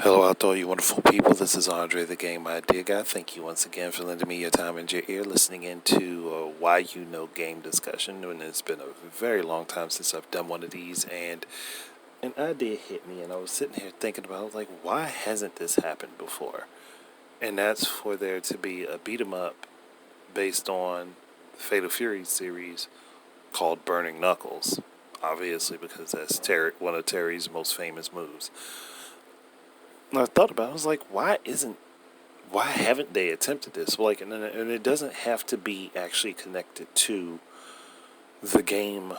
Hello out there, you wonderful people. This is Andre, the Game Idea Guy. Thank you once again for lending me your time and your ear, listening into Why You Know Game discussion. And it's been a very long time since I've done one of these, and an idea hit me, and I was sitting here thinking about, I was like, why hasn't this happened before? And that's for there to be a beat 'em up based on the Fatal Fury series called Burning Knuckles. Obviously, because that's one of Terry's most famous moves. And I thought about it, I was like, why haven't they attempted this? Like, and it doesn't have to be actually connected to the game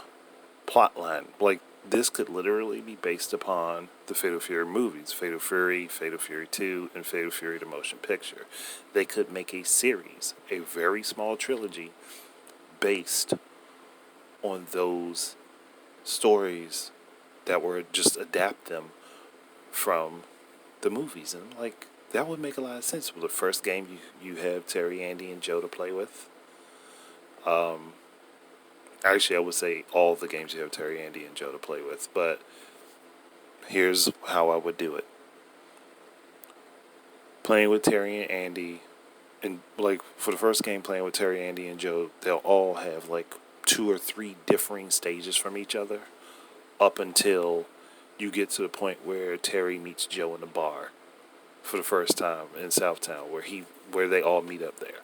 plot line. Like, this could literally be based upon the Fatal Fury movies, Fatal Fury, Fatal Fury 2, and Fatal Fury the motion picture. They could make a series, a very small trilogy, based on those stories that were just adapt them from the movies. And I'm like, that would make a lot of sense. Well, the first game, you have Terry, Andy, and Joe to play with. Actually, I would say all the games you have Terry, Andy, and Joe to play with. But here's how I would do it. Playing with Terry and Andy, and like for the first game, playing with Terry, Andy, and Joe, they'll all have like 2 or 3 differing stages from each other up until you get to the point where Terry meets Joe in the bar for the first time in Southtown, where they all meet up there,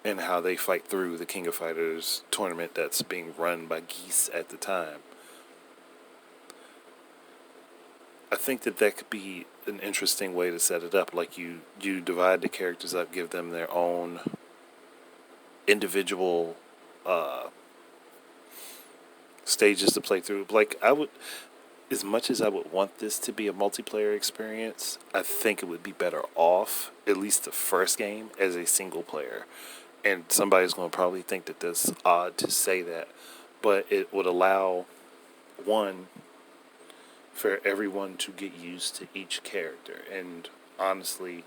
and how they fight through the King of Fighters tournament that's being run by Geese at the time. I think that could be an interesting way to set it up. Like, you divide the characters up, give them their own individual stages to play through. Like, as much as I would want this to be a multiplayer experience, I think it would be better off, at least the first game, as a single player. And somebody's going to probably think that that's odd to say that, but it would allow, one, for everyone to get used to each character. And honestly,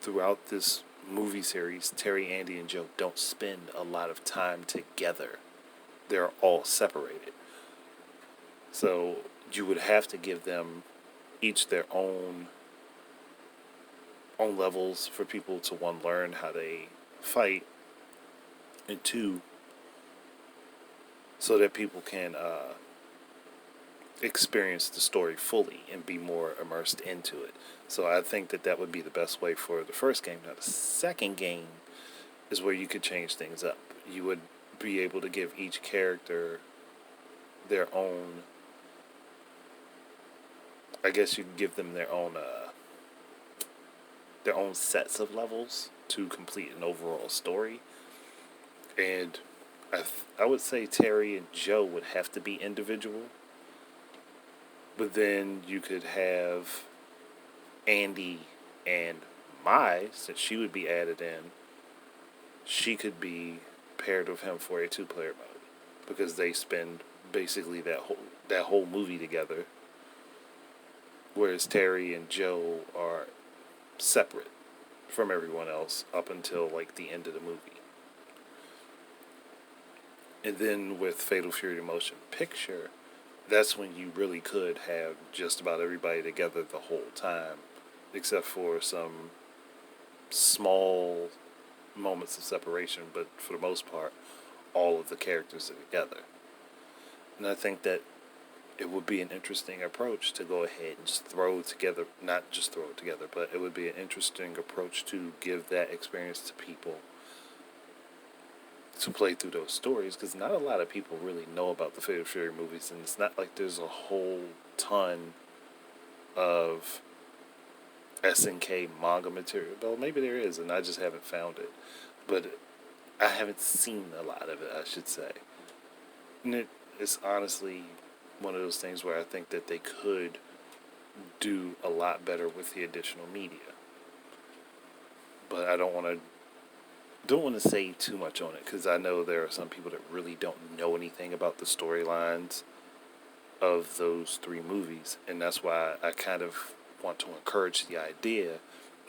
throughout this movie series, Terry, Andy, and Joe don't spend a lot of time together. They're all separated. So you would have to give them each their own levels for people to, one, learn how they fight, and two, so that people can experience the story fully and be more immersed into it. So I think that would be the best way for the first game. Now, the second game is where you could change things up. You would be able to give each character their own, I guess you could give them their own sets of levels to complete an overall story. And I would say Terry and Joe would have to be individual. But then you could have Andy and Mai, since she would be added in, she could be paired with him for a 2-player mode, because they spend basically that whole movie together, whereas Terry and Joe are separate from everyone else up until like the end of the movie. And then with Fatal Fury the motion picture, that's when you really could have just about everybody together the whole time, except for some small moments of separation, but for the most part, all of the characters are together. And I think that it would be an interesting approach to go ahead and just not just throw it together, but it would be an interesting approach to give that experience to people to play through those stories, because not a lot of people really know about the Fatal Fury movies, and it's not like there's a whole ton of SNK manga material. Well, maybe there is, and I just haven't found it. But I haven't seen a lot of it, I should say. And it's honestly one of those things where I think that they could do a lot better with the additional media. But I don't want to say too much on it, because I know there are some people that really don't know anything about the storylines of those 3 movies, and that's why I kind of want to encourage the idea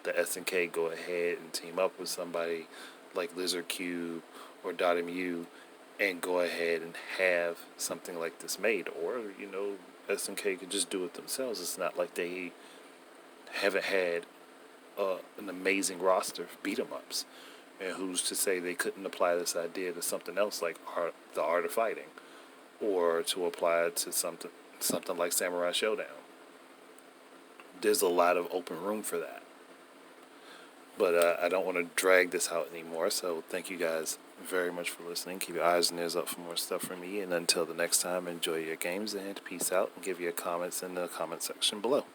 that SNK go ahead and team up with somebody like Lizard Cube or Dotemu and go ahead and have something like this made. Or, SNK could just do it themselves. It's not like they haven't had an amazing roster of beat 'em ups. And who's to say they couldn't apply this idea to something else like the art of fighting, or to apply it to something like Samurai Showdown? There's a lot of open room for that. But I don't want to drag this out anymore. So thank you guys very much for listening. Keep your eyes and ears up for more stuff from me. And until the next time, enjoy your games and peace out. And give your comments in the comment section below.